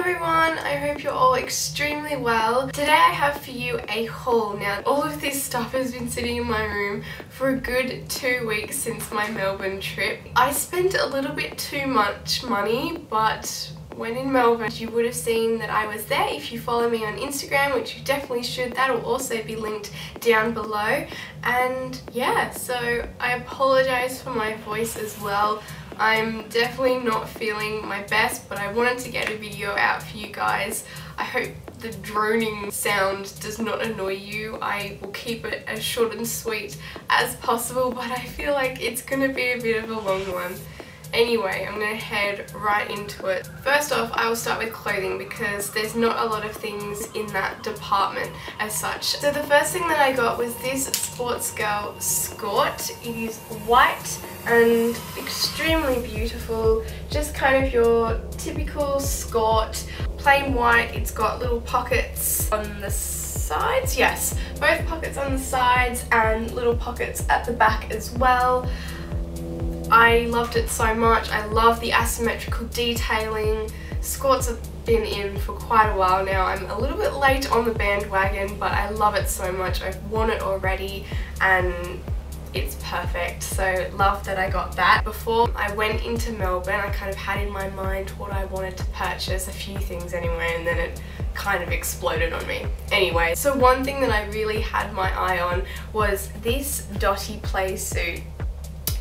everyone, I hope you're all extremely well. Today I have for you a haul. Now all of this stuff has been sitting in my room for a good 2 weeks since my Melbourne trip. I spent a little bit too much money, but when in Melbourne you would have seen that I was there. If you follow me on Instagram, which you definitely should, that will also be linked down below. And yeah, so I apologize for my voice as well. I'm definitely not feeling my best, but I wanted to get a video out for you guys. I hope the droning sound does not annoy you. I will keep it as short and sweet as possible, but I feel like it's gonna be a bit of a long one. Anyway, I'm gonna head right into it. First off, I will start with clothing because there's not a lot of things in that department as such. So the first thing that I got was this SPORTSGIRL skirt. It is white and extremely beautiful, just kind of your typical skirt, plain white. It's got little pockets on the sides, yes, both pockets on the sides and little pockets at the back as well. I loved it so much. I love the asymmetrical detailing. Skirts have been in for quite a while now. I'm a little bit late on the bandwagon, but I love it so much. I've worn it already and it's perfect, so love that I got that. Before I went into Melbourne, I kind of had in my mind what I wanted to purchase, a few things anyway, and then it kind of exploded on me. Anyway, so one thing that I really had my eye on was this Dotty Playsuit.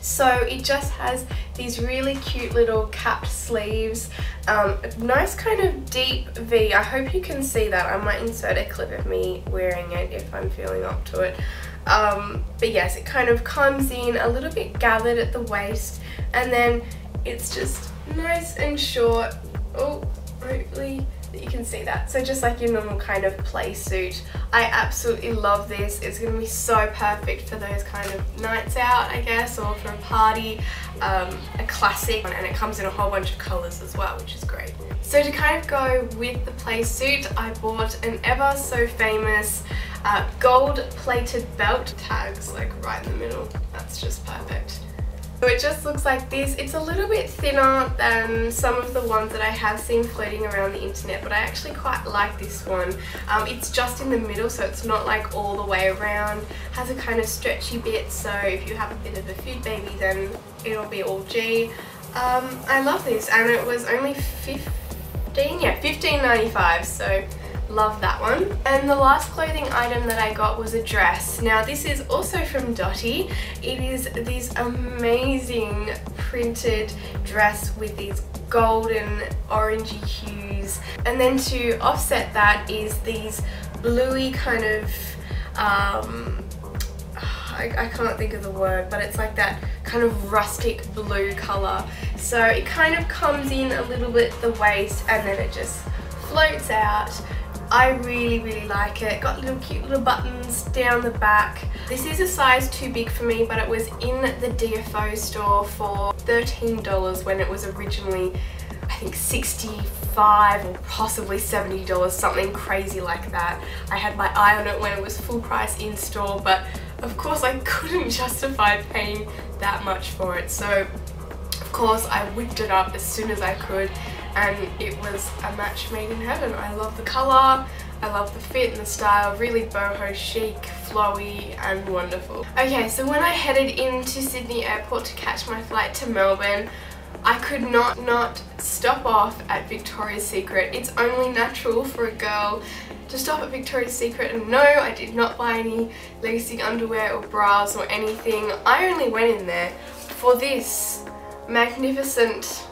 So it just has these really cute little capped sleeves, a nice kind of deep V. I hope you can see that. I might insert a clip of me wearing it if I'm feeling up to it. But yes, it kind of comes in a little bit gathered at the waist, and then it's just nice and short. Oh, hopefully you can see that. So just like your normal kind of play suit. I absolutely love this. It's going to be so perfect for those kind of nights out, I guess, or for a party. A classic, and it comes in a whole bunch of colours as well, which is great. So to kind of go with the play suit, I bought an ever so famous gold plated belt. Tags like right in the middle. That's just perfect. So it just looks like this. It's a little bit thinner than some of the ones that I have seen floating around the internet, but I actually quite like this one. It's just in the middle, so it's not like all the way around. Has a kind of stretchy bit, so if you have a bit of a food baby, then it'll be all G. I love this, and it was only $15.95, so love that one. And the last clothing item that I got was a dress. Now this is also from Dotty. It is this amazing printed dress with these golden orangey hues, and then to offset that is these bluey kind of I can't think of the word, but it's like that kind of rustic blue colour. So it kind of comes in a little bit the waist and then it just floats out. I really like it. Got little cute little buttons down the back. This is a size too big for me, but it was in the DFO store for $13 when it was originally, I think, $65 or possibly $70, something crazy like that. I had my eye on it when it was full price in store, but of course I couldn't justify paying that much for it. So of course I whipped it up as soon as I could, and it was a match made in heaven. I love the colour, I love the fit and the style, really boho chic, flowy and wonderful. Okay, so when I headed into Sydney Airport to catch my flight to Melbourne, I could not stop off at Victoria's Secret. It's only natural for a girl to stop at Victoria's Secret, and no, I did not buy any lacy underwear or bras or anything. I only went in there for this magnificent,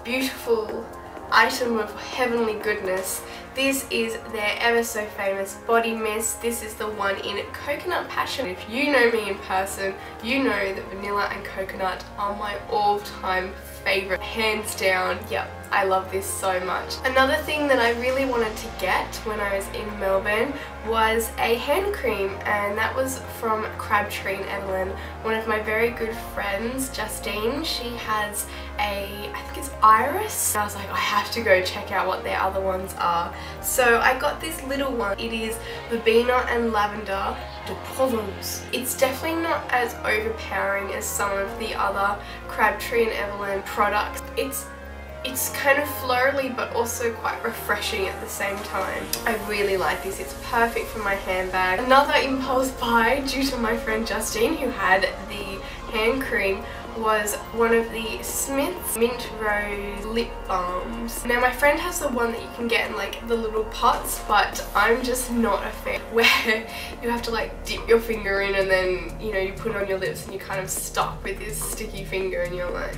beautiful item of heavenly goodness. This is their ever so famous body mist. This is the one in Coconut Passion. If you know me in person, you know that vanilla and coconut are my all-time favourite, hands down. Yep, I love this so much. Another thing that I really wanted to get when I was in Melbourne was a hand cream, and that was from Crabtree and Evelyn. One of my very good friends, Justine, she has a, I think it's Iris. I was like, I have to go check out what their other ones are. So I got this little one. It is Verbena and Lavender de Provence. It's definitely not as overpowering as some of the other Crabtree and Evelyn products. It's It's kind of florally but also quite refreshing at the same time. I really like this. It's perfect for my handbag. Another impulse buy due to my friend Justine, who had the hand cream, was one of the Smith's Mint Rose lip balms. Now my friend has the one that you can get in like the little pots, but I'm just not a fan where you have to like dip your finger in and then, you know, you put it on your lips and you're kind of stuck with this sticky finger and you're like,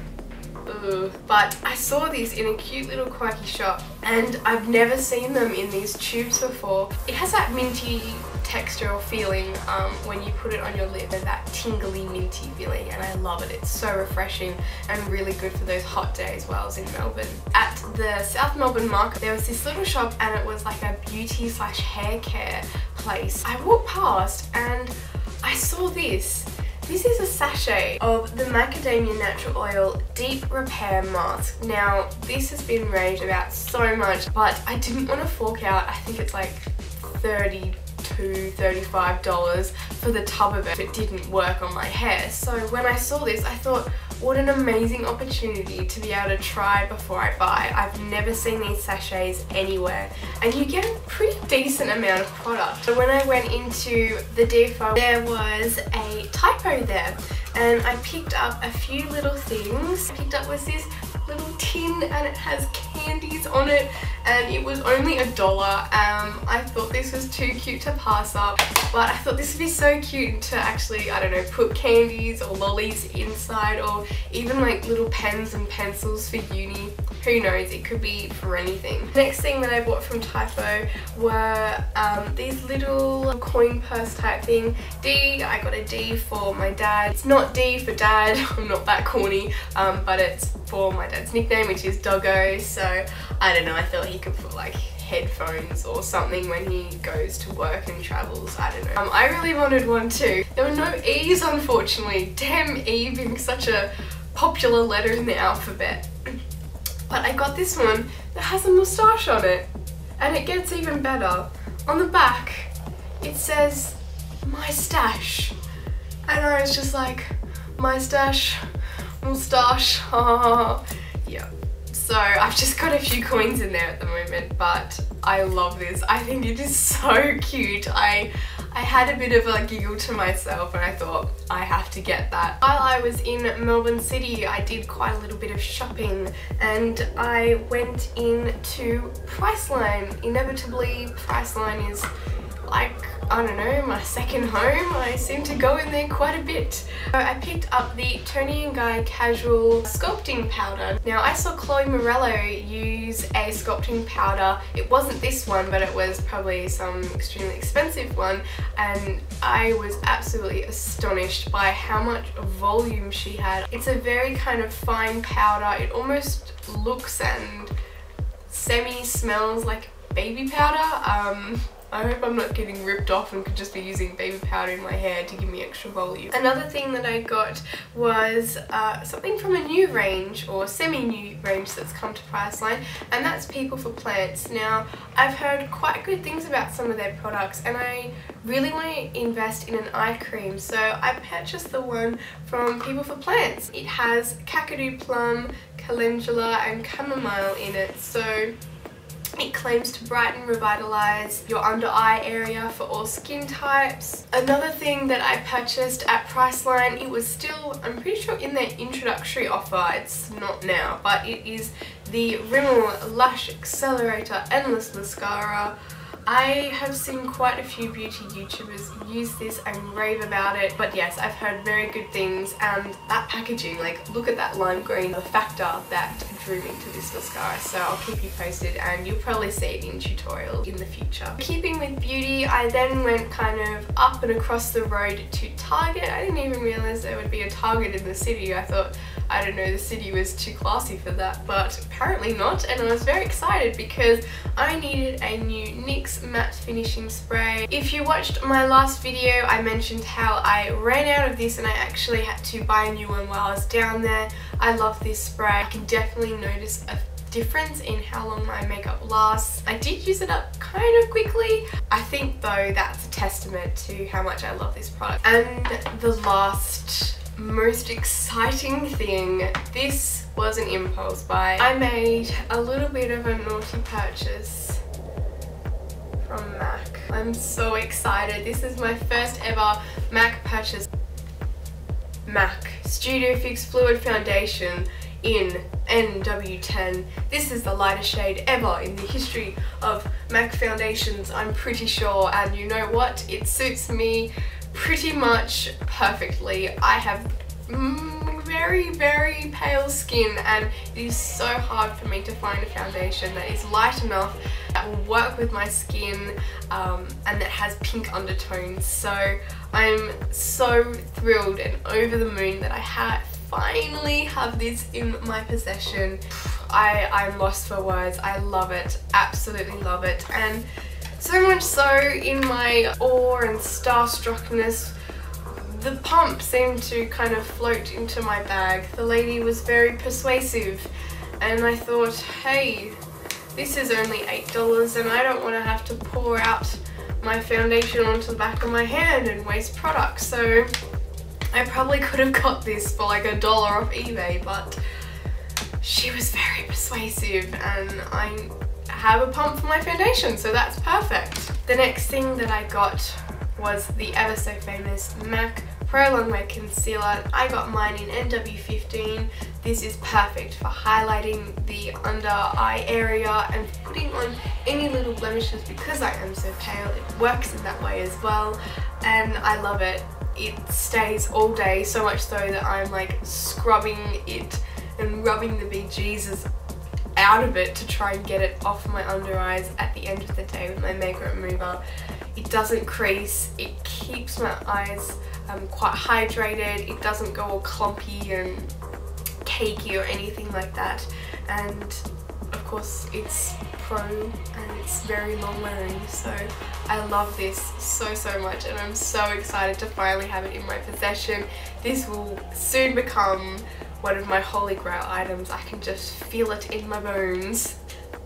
ugh. But I saw this in a cute little quirky shop and I've never seen them in these tubes before. It has that minty texture or feeling when you put it on your lip, that tingly minty feeling, and I love it. It's so refreshing and really good for those hot days while I was in Melbourne. At the South Melbourne market there was this little shop and it was like a beauty slash hair care place. I walked past and I saw this. This is a sachet of the Macadamia Natural Oil Deep Repair Mask. Now this has been raved about so much, but I didn't want to fork out, I think it's like $35 for the tub of it. It didn't work on my hair. So when I saw this, I thought, what an amazing opportunity to be able to try before I buy. I've never seen these sachets anywhere and you get a pretty decent amount of product. So when I went into the depot, there was a typo there and I picked up a few little things. I picked up was this little tin and it has candies on it and it was only $1. I thought this was too cute to pass up, but I thought this would be so cute to actually, I don't know, put candies or lollies inside, or even like little pens and pencils for uni. Who knows, it could be for anything. Next thing that I bought from Typo were these little coin purse type thing. I got a D for my dad. It's not D for dad, I'm not that corny, but it's for my dad's nickname, which is Doggo. So I don't know, I thought he could put like headphones or something when he goes to work and travels. I don't know. I really wanted one too. There were no E's unfortunately. Damn, E being such a popular letter in the alphabet. But I got this one that has a moustache on it, and it gets even better. On the back it says my stash, and I was just like, my stash, moustache, yeah. So I've just got a few coins in there at the moment, but I love this. I think it is so cute. I had a bit of a giggle to myself and I thought I have to get that. While I was in Melbourne City, I did quite a little bit of shopping and I went into PRICELINE. Inevitably, PRICELINE is like, I don't know, my second home. I seem to go in there quite a bit. So I picked up the Toni & Guy Casual Sculpting Powder. Now I saw Chloe Morello use a sculpting powder. It wasn't this one, but it was probably some extremely expensive one, and I was absolutely astonished by how much volume she had. It's a very kind of fine powder. It almost looks and semi-smells like baby powder. I hope I'm not getting ripped off and could just be using baby powder in my hair to give me extra volume. Another thing that I got was something from a new range, or semi-new range that's come to PRICELINE, and that's People for Plants. Now, I've heard quite good things about some of their products and I really want to invest in an eye cream, so I purchased the one from People for Plants. It has Kakadu plum, calendula and chamomile in it, so it claims to brighten, revitalise your under eye area for all skin types. Another thing that I purchased at PRICELINE, it was still, I'm pretty sure in their introductory offer, it's not now, but it is the Rimmel Lash Accelerator Endless Mascara. I have seen quite a few beauty YouTubers use this and rave about it, but yes, I've heard very good things, and that packaging, like look at that lime green, the factor that drew me to this mascara, so I'll keep you posted and you'll probably see it in tutorial in the future. Keeping with beauty, I then went kind of up and across the road to Target. I didn't even realise there would be a Target in the city. I thought, I don't know, the city was too classy for that, but apparently not, and I was very excited because I needed a new NYX matte finishing spray. If you watched my last video, I mentioned how I ran out of this and I actually had to buy a new one while I was down there. I love this spray. I can definitely notice a difference in how long my makeup lasts. I did use it up kind of quickly. I think though that's a testament to how much I love this product. And the last most exciting thing, this was an impulse buy. I made a little bit of a naughty purchase from MAC. I'm so excited. This is my first ever MAC purchase. MAC Studio Fix Fluid Foundation in NW10. This is the lightest shade ever in the history of MAC foundations, I'm pretty sure, and you know what? It suits me pretty much perfectly. I have very, very pale skin, and it is so hard for me to find a foundation that is light enough, that will work with my skin, and that has pink undertones. So I'm so thrilled and over the moon that I finally have this in my possession. I'm lost for words. I love it, absolutely love it, and so much so in my awe and starstruckness, the pump seemed to kind of float into my bag. The lady was very persuasive, and I thought, hey, this is only $8 and I don't want to have to pour out my foundation onto the back of my hand and waste product. So I probably could have got this for like $1 off eBay, but she was very persuasive and I have a pump for my foundation, so that's perfect. The next thing that I got was the ever so famous MAC Prolongwear Concealer. I got mine in NW15. This is perfect for highlighting the under eye area and putting on any little blemishes because I am so pale. It works in that way as well, and I love it. It stays all day, so much so that I'm like scrubbing it and rubbing the bejesus out of it to try and get it off my under eyes at the end of the day with my makeup remover. It doesn't crease, it keeps my eyes quite hydrated, it doesn't go all clumpy and cakey or anything like that, and of course it's pro and it's very long wearing, so I love this so much, and I'm so excited to finally have it in my possession. This will soon become one of my holy grail items. I can just feel it in my bones.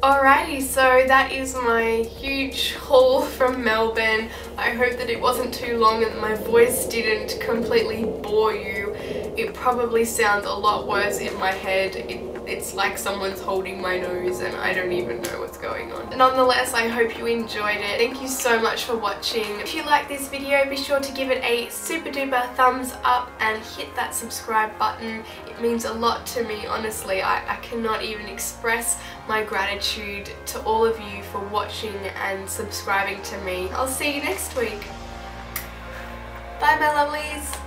Alrighty, so that is my huge haul from Melbourne. I hope that it wasn't too long and that my voice didn't completely bore you. It probably sounds a lot worse in my head. It's like someone's holding my nose and I don't even know what's going on. Nonetheless, I hope you enjoyed it. Thank you so much for watching. If you like this video, be sure to give it a super duper thumbs up and hit that subscribe button. It means a lot to me, honestly. I cannot even express my gratitude to all of you for watching and subscribing to me. I'll see you next week. Bye, my lovelies.